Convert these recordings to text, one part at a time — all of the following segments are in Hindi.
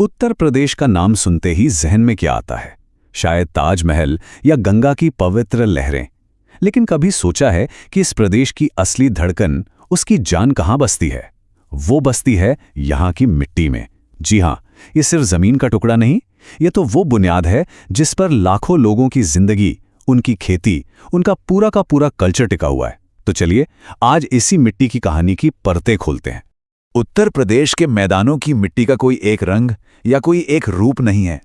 उत्तर प्रदेश का नाम सुनते ही जहन में क्या आता है? शायद ताजमहल या गंगा की पवित्र लहरें। लेकिन कभी सोचा है कि इस प्रदेश की असली धड़कन, उसकी जान कहाँ बसती है? वो बसती है यहाँ की मिट्टी में। जी हाँ, ये सिर्फ जमीन का टुकड़ा नहीं, ये तो वो बुनियाद है जिस पर लाखों लोगों की जिंदगी, उनकी खेती, उनका पूरा का पूरा कल्चर टिका हुआ है। तो चलिए आज इसी मिट्टी की कहानी की परतें खोलते हैं। उत्तर प्रदेश के मैदानों की मिट्टी का कोई एक रंग या कोई एक रूप नहीं है।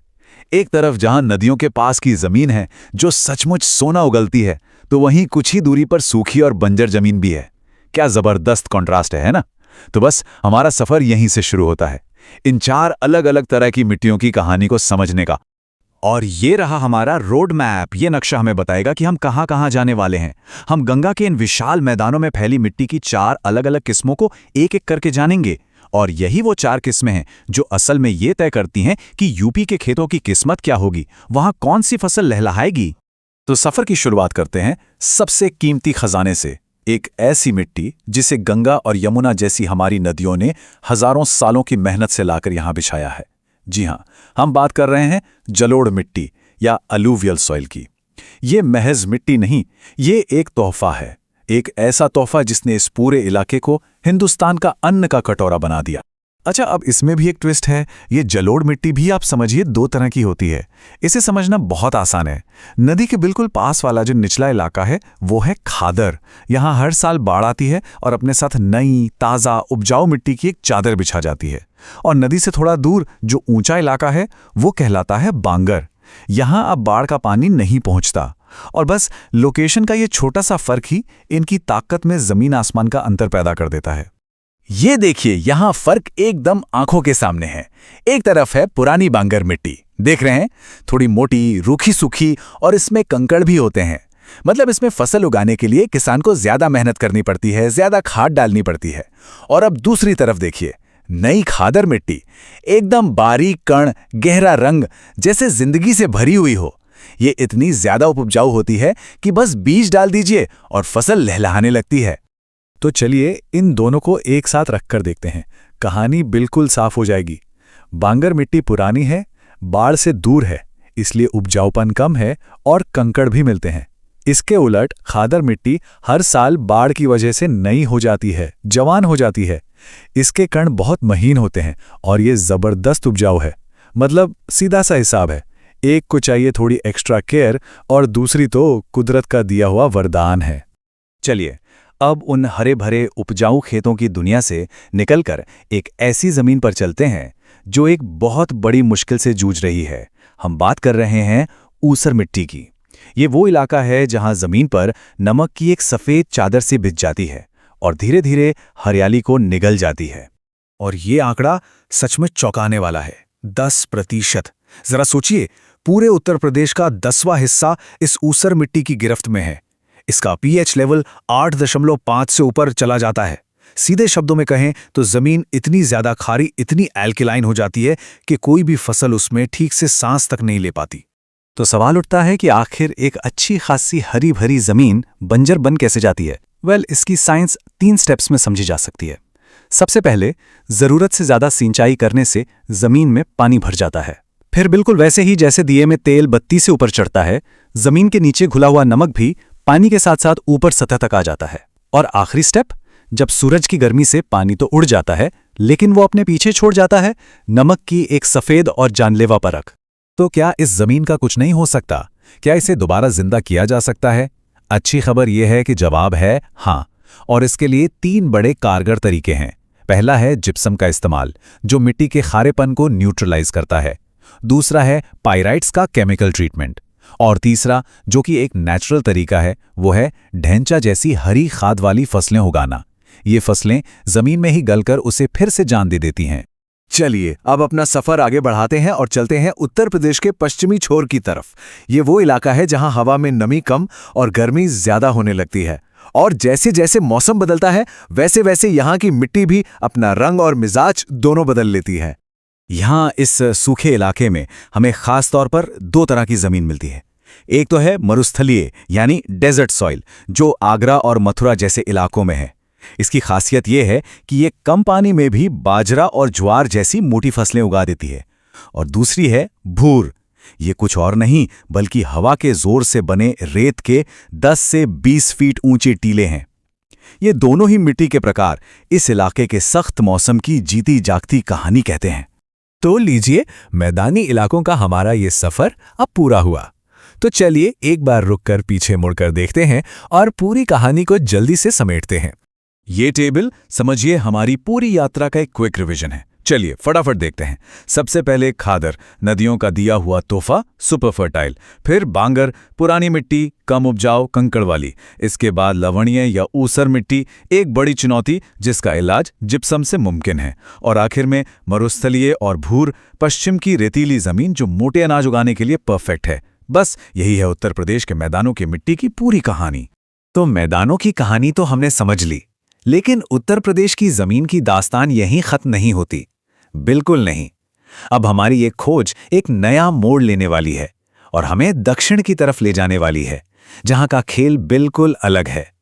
एक तरफ जहां नदियों के पास की जमीन है जो सचमुच सोना उगलती है, तो वहीं कुछ ही दूरी पर सूखी और बंजर जमीन भी है। क्या जबरदस्त कॉन्ट्रास्ट है ना? तो बस हमारा सफर यहीं से शुरू होता है, इन चार अलग अलग तरह की मिट्टियों की कहानी को समझने का। और ये रहा हमारा रोड मैप। ये नक्शा हमें बताएगा कि हम कहां कहां जाने वाले हैं। हम गंगा के इन विशाल मैदानों में फैली मिट्टी की चार अलग अलग किस्मों को एक एक करके जानेंगे। और यही वो चार किस्में हैं जो असल में ये तय करती हैं कि यूपी के खेतों की किस्मत क्या होगी, वहां कौन सी फसल लहलहाएगी। तो सफर की शुरुआत करते हैं सबसे कीमती खजाने से, एक ऐसी मिट्टी जिसे गंगा और यमुना जैसी हमारी नदियों ने हजारों सालों की मेहनत से लाकर यहां बिछाया है। जी हां, हम बात कर रहे हैं जलोढ़ मिट्टी या अलूवियल सॉइल की। ये महज मिट्टी नहीं, ये एक तोहफा है, एक ऐसा तोहफा जिसने इस पूरे इलाके को हिंदुस्तान का अन्न का कटोरा बना दिया। अच्छा, अब इसमें भी एक ट्विस्ट है। ये जलोढ़ मिट्टी भी आप समझिए दो तरह की होती है। इसे समझना बहुत आसान है। नदी के बिल्कुल पास वाला जो निचला इलाका है वो है खादर। यहाँ हर साल बाढ़ आती है और अपने साथ नई, ताज़ा, उपजाऊ मिट्टी की एक चादर बिछा जाती है। और नदी से थोड़ा दूर जो ऊंचा इलाका है वो कहलाता है बांगर। यहाँ अब बाढ़ का पानी नहीं पहुँचता। और बस लोकेशन का ये छोटा सा फर्क ही इनकी ताकत में जमीन आसमान का अंतर पैदा कर देता है। ये देखिए, यहां फर्क एकदम आंखों के सामने है। एक तरफ है पुरानी बांगर मिट्टी, देख रहे हैं, थोड़ी मोटी, रूखी सूखी, और इसमें कंकड़ भी होते हैं। मतलब इसमें फसल उगाने के लिए किसान को ज्यादा मेहनत करनी पड़ती है, ज्यादा खाद डालनी पड़ती है। और अब दूसरी तरफ देखिए, नई खादर मिट्टी, एकदम बारीक कण, गहरा रंग, जैसे जिंदगी से भरी हुई हो। ये इतनी ज्यादा उपजाऊ होती है कि बस बीज डाल दीजिए और फसल लहलहाने लगती है। तो चलिए इन दोनों को एक साथ रखकर देखते हैं, कहानी बिल्कुल साफ हो जाएगी। बांगर मिट्टी पुरानी है, बाढ़ से दूर है, इसलिए उपजाऊपन कम है और कंकड़ भी मिलते हैं। इसके उलट खादर मिट्टी हर साल बाढ़ की वजह से नई हो जाती है, जवान हो जाती है। इसके कण बहुत महीन होते हैं और ये जबरदस्त उपजाऊ है। मतलब सीधा सा हिसाब है, एक को चाहिए थोड़ी एक्स्ट्रा केयर और दूसरी तो कुदरत का दिया हुआ वरदान है। चलिए अब उन हरे भरे उपजाऊ खेतों की दुनिया से निकलकर एक ऐसी जमीन पर चलते हैं जो एक बहुत बड़ी मुश्किल से जूझ रही है। हम बात कर रहे हैं ऊसर मिट्टी की। ये वो इलाका है जहां जमीन पर नमक की एक सफेद चादर से बिछ जाती है और धीरे धीरे हरियाली को निगल जाती है। और ये आंकड़ा सचमुच चौंकाने वाला है, 10%। जरा सोचिए, पूरे उत्तर प्रदेश का 10वां हिस्सा इस ऊसर मिट्टी की गिरफ्त में है। इसका पीएच लेवल 8.5 से ऊपर चला जाता है। सीधे शब्दों में कहें तो जमीन इतनी ज्यादा खारी, इतनी एल्किलाइन हो जाती है कि कोई भी फसल उसमें ठीक से सांस तक नहीं ले पाती। तो सवाल उठता है कि आखिर एक अच्छी खासी हरी भरी जमीन बंजर बन कैसे जाती है? इसकी साइंस 3 स्टेप्स में समझी जा सकती है। सबसे पहले, जरूरत से ज्यादा सिंचाई करने से जमीन में पानी भर जाता है। फिर बिल्कुल वैसे ही जैसे दिए में तेल बत्ती से ऊपर चढ़ता है, जमीन के नीचे घुला हुआ नमक भी पानी के साथ साथ ऊपर सतह तक आ जाता है। और आखिरी स्टेप, जब सूरज की गर्मी से पानी तो उड़ जाता है, लेकिन वो अपने पीछे छोड़ जाता है नमक की एक सफेद और जानलेवा परख। तो क्या इस जमीन का कुछ नहीं हो सकता? क्या इसे दोबारा जिंदा किया जा सकता है? अच्छी खबर यह है कि जवाब है हाँ, और इसके लिए 3 बड़े कारगर तरीके हैं। पहला है जिप्सम का इस्तेमाल, जो मिट्टी के खारेपन को न्यूट्रलाइज करता है। दूसरा है पाइराइट्स का केमिकल ट्रीटमेंट। और तीसरा, जो कि एक नेचुरल तरीका है, वो है ढैंचा जैसी हरी खाद वाली फसलें उगाना। ये फसलें जमीन में ही गलकर उसे फिर से जान दे देती हैं। चलिए अब अपना सफर आगे बढ़ाते हैं और चलते हैं उत्तर प्रदेश के पश्चिमी छोर की तरफ। ये वो इलाका है जहां हवा में नमी कम और गर्मी ज्यादा होने लगती है। और जैसे जैसे मौसम बदलता है, वैसे वैसे यहाँ की मिट्टी भी अपना रंग और मिजाज दोनों बदल लेती है। यहाँ इस सूखे इलाके में हमें खास तौर पर 2 तरह की जमीन मिलती है। एक तो है मरुस्थलीय यानी डेजर्ट सॉइल, जो आगरा और मथुरा जैसे इलाकों में है। इसकी खासियत यह है कि ये कम पानी में भी बाजरा और ज्वार जैसी मोटी फसलें उगा देती है। और दूसरी है भूर। ये कुछ और नहीं बल्कि हवा के जोर से बने रेत के 10 से 20 फीट ऊंचे टीले हैं। ये दोनों ही मिट्टी के प्रकार इस इलाके के सख्त मौसम की जीती जागती कहानी कहते हैं। तो लीजिए, मैदानी इलाकों का हमारा ये सफर अब पूरा हुआ। तो चलिए एक बार रुककर पीछे मुड़कर देखते हैं और पूरी कहानी को जल्दी से समेटते हैं। ये टेबल समझिए हमारी पूरी यात्रा का एक क्विक रिवीजन है। चलिए फटाफट देखते हैं। सबसे पहले खादर, नदियों का दिया हुआ तोहफा, सुपर फर्टाइल। फिर बांगर, पुरानी मिट्टी, कम उपजाऊ, कंकड़ वाली। इसके बाद लवणीय या ऊसर मिट्टी, एक बड़ी चुनौती जिसका इलाज जिप्सम से मुमकिन है। और आखिर में मरुस्थलीय और भूर, पश्चिम की रेतीली जमीन जो मोटे अनाज उगाने के लिए परफेक्ट है। बस यही है उत्तर प्रदेश के मैदानों की मिट्टी की पूरी कहानी। तो मैदानों की कहानी तो हमने समझ ली, लेकिन उत्तर प्रदेश की जमीन की दास्तान यहीं खत्म नहीं होती। बिल्कुल नहीं। अब हमारी ये खोज एक नया मोड़ लेने वाली है और हमें दक्षिण की तरफ ले जाने वाली है, जहां का खेल बिल्कुल अलग है।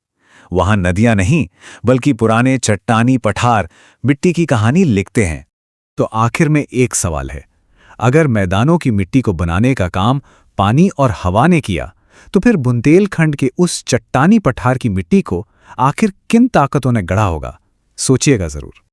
वहां नदियां नहीं बल्कि पुराने चट्टानी पठार मिट्टी की कहानी लिखते हैं। तो आखिर में एक सवाल है, अगर मैदानों की मिट्टी को बनाने का काम पानी और हवा ने किया, तो फिर बुंदेलखंड के उस चट्टानी पठार की मिट्टी को आखिर किन ताकतों ने गढ़ा होगा? सोचिएगा जरूर।